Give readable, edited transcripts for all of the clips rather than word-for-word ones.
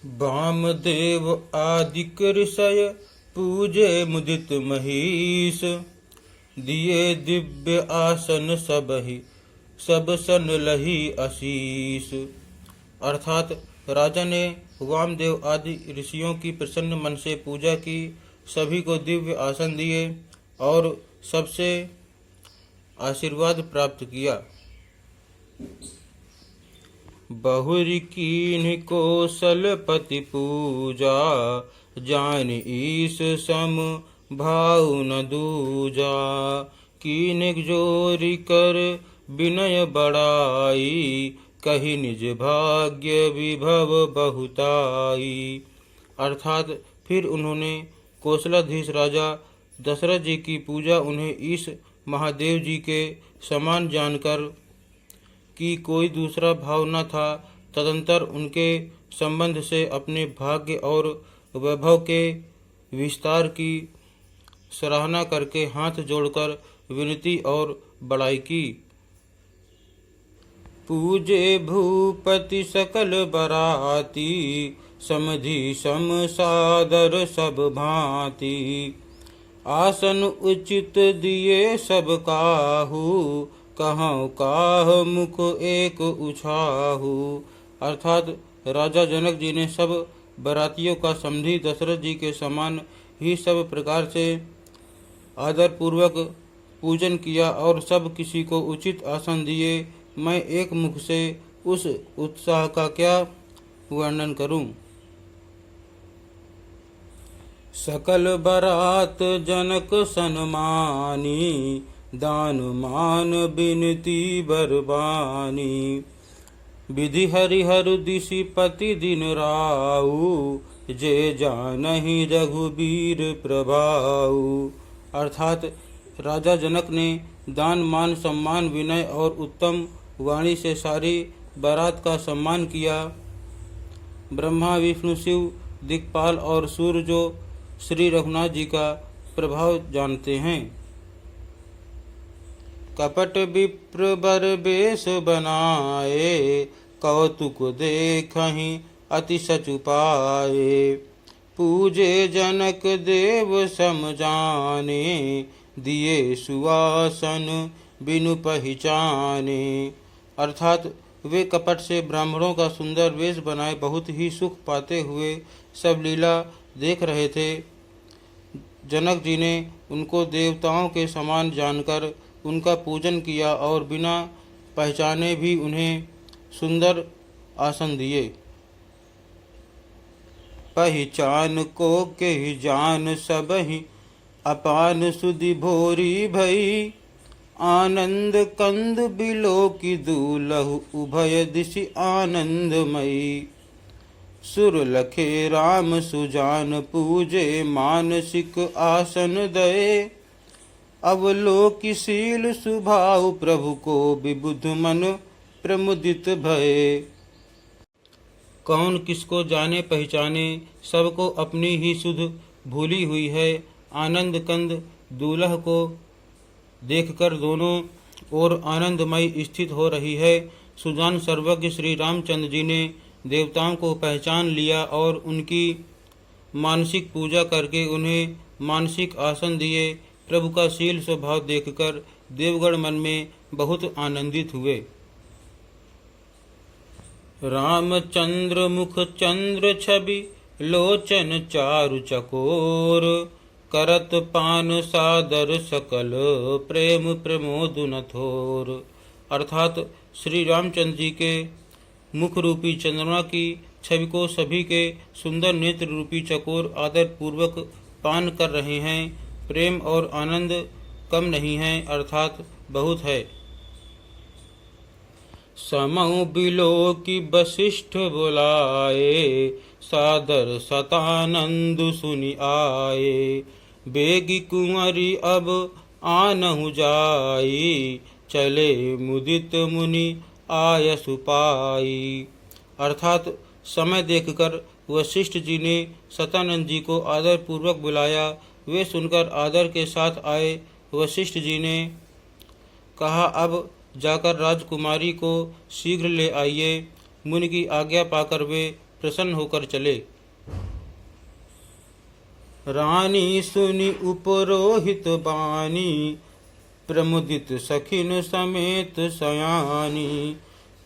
वामदेव आदिक ऋषय पूजे मुदित महीश। दिए दिव्य आसन सबहि सब सन लही आशीष। अर्थात राजा ने वामदेव आदि ऋषियों की प्रसन्न मन से पूजा की, सभी को दिव्य आसन दिए और सबसे आशीर्वाद प्राप्त किया। बहुरी कीन्ह कौशलपति पूजा, जान ईश सम भाव न दूजा। कीन्ह जोरी कर विनय बड़ाई, कही निज भाग्य विभव बहुताई। अर्थात फिर उन्होंने कौशलाधीश राजा दशरथ जी की पूजा उन्हें ईश महादेव जी के समान जानकर कि कोई दूसरा भाव न था। तदंतर उनके संबंध से अपने भाग्य और वैभव के विस्तार की सराहना करके हाथ जोड़कर विनती और बड़ाई की। पूजे भूपति सकल बराती, समधि सम सादर सब भांति। आसन उचित दिए सब काहू, कहूँ काह मुख एक उछाहू। अर्थात राजा जनक जी ने सब बरातियों का समधी दशरथ जी के समान ही सब प्रकार से आदर पूर्वक पूजन किया और सब किसी को उचित आसन दिए। मैं एक मुख से उस उत्साह का क्या वर्णन करूं। सकल बरात जनक सन्मानी, दान मान बिनती बरबानी। विधि हरिहर दिशि पति दिन राऊ, जे जानहि रघुबीर प्रभाऊ। अर्थात राजा जनक ने दान मान सम्मान विनय और उत्तम वाणी से सारी बारात का सम्मान किया। ब्रह्मा विष्णु शिव दिक्पाल और सूर्य जो श्री रघुनाथ जी का प्रभाव जानते हैं। कपट विप्र बर बेश बनाए, कौतुक देखहि अति सचुपाए। पूजे जनक देव सम जाने, दिए सुवासन बिनु पहचाने। अर्थात वे कपट से ब्राह्मणों का सुंदर वेश बनाए बहुत ही सुख पाते हुए सब लीला देख रहे थे। जनक जी ने उनको देवताओं के समान जानकर उनका पूजन किया और बिना पहचाने भी उन्हें सुंदर आसन दिए। पहचान को के जान सबहि, अपान सुधि भोरी भई। आनंद कंद बिलो की दूलहु, उभय दिशि आनंदमयी। सुर लखे राम सुजान पूजे, मानसिक आसन दये। अवलोकिशील सुभाव, प्रभु को विबुध मन प्रमुदित भये। कौन किसको जाने पहचाने, सबको अपनी ही सुध भूली हुई है। आनंद कंद दूल्ह को देखकर दोनों ओर आनंदमय स्थित हो रही है। सुजान सर्वज्ञ श्री रामचंद्र जी ने देवताओं को पहचान लिया और उनकी मानसिक पूजा करके उन्हें मानसिक आसन दिए। प्रभु का शील स्वभाव देखकर देवगण मन में बहुत आनंदित हुए। रामचंद्र मुख चंद्र छवि, लोचन चारु चकोर। करत पान सादर सकल, प्रेम प्रमोद न थोर। अर्थात श्री रामचंद्र जी के मुख रूपी चंद्रमा की छवि को सभी के सुंदर नेत्र रूपी चकोर आदर पूर्वक पान कर रहे हैं। प्रेम और आनंद कम नहीं है, अर्थात बहुत है। समौ बिलो की वशिष्ठ बुलाए, सादर सतानंद सुनि आए। बेगी कुंवरी अब आनहु जाई, चले मुदित मुनि आयसु पाई। अर्थात समय देखकर वशिष्ठ जी ने सतानंद जी को आदर पूर्वक बुलाया। वे सुनकर आदर के साथ आए। वशिष्ठ जी ने कहा, अब जाकर राजकुमारी को शीघ्र ले आइए। मुनि की आज्ञा पाकर वे प्रसन्न होकर चले। रानी सुनि उपरोहित बानी, प्रमुदित सखिन समेत सयानी।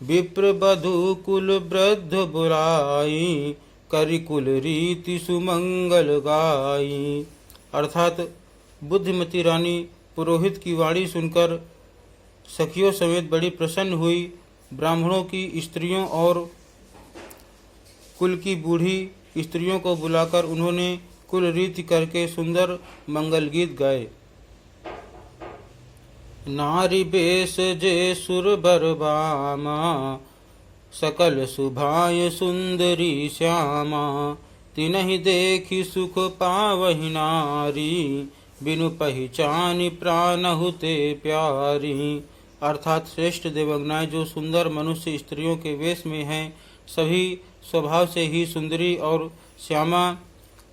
विप्र बधु कुल वृद्ध बुलाई, करि कुल रीति सुमंगल गाई। अर्थात बुद्धिमती रानी पुरोहित की वाणी सुनकर सखियों समेत बड़ी प्रसन्न हुई। ब्राह्मणों की स्त्रियों और कुल की बूढ़ी स्त्रियों को बुलाकर उन्होंने कुल रीति करके सुंदर मंगल गीत गाए। नारी बेश जे सुरबर भामा, सकल सुभाय सुंदरी श्यामा। तिनहि देखि सुख पावहि नारी, बिनु पहचानि प्राणहु ते प्यारी। अर्थात श्रेष्ठ देवज्ञाएं जो सुंदर मनुष्य स्त्रियों के वेश में हैं, सभी स्वभाव से ही सुंदरी और श्यामा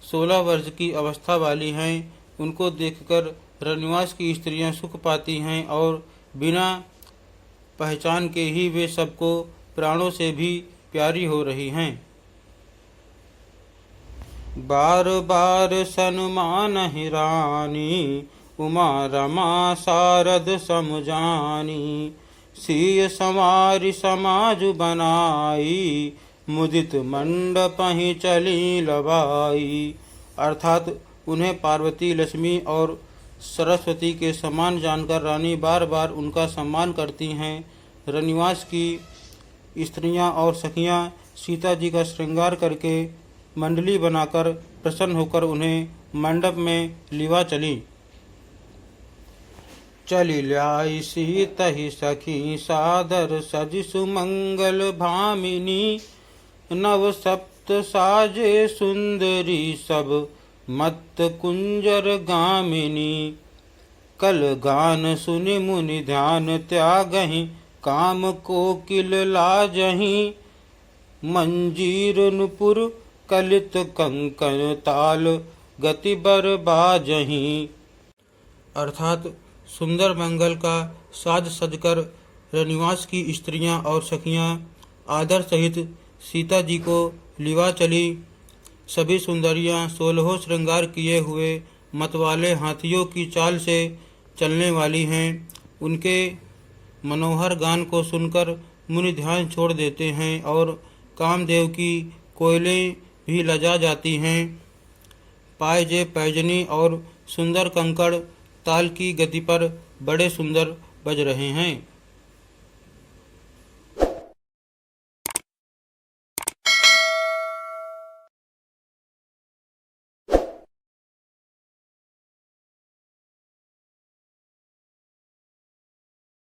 16 वर्ष की अवस्था वाली हैं। उनको देखकर रनिवास की स्त्रियां सुख पाती हैं और बिना पहचान के ही वे सबको प्राणों से भी प्यारी हो रही हैं। बार बार सन्मानहि रानी, उमा रमा शारद समजानी। सीय संवारि समाज बनाई, मुदित मंडपहि चली लबाई। अर्थात उन्हें पार्वती, लक्ष्मी और सरस्वती के समान जानकर रानी बार बार उनका सम्मान करती हैं। रनिवास की स्त्रियां और सखियां सीता जी का श्रृंगार करके मंडली बनाकर प्रसन्न होकर उन्हें मंडप में लिवा चली। चली ल्याई सीतहि सखी सादर, सजि सुमंगल भामिनी। नव सप्त साजे सुंदरी सब, मत्त कुंजर गामिनी। कल गान सुनि मुनि ध्यान त्यागहि, काम कोकिल लाजहि। मंजीर नुपुर कलित कंकन ताल, गति बर बाजहि। अर्थात सुंदर मंगल का साज सजकर रनिवास की स्त्रियां और सखियां आदर सहित सीता जी को लिवा चली। सभी सुंदरियां 16 श्रृंगार किए हुए मतवाले हाथियों की चाल से चलने वाली हैं। उनके मनोहर गान को सुनकर मुनि ध्यान छोड़ देते हैं और कामदेव की कोयलें भी लजा जाती हैं। पायजे पैजनी और सुंदर कंकड़ ताल की गति पर बड़े सुंदर बज रहे हैं।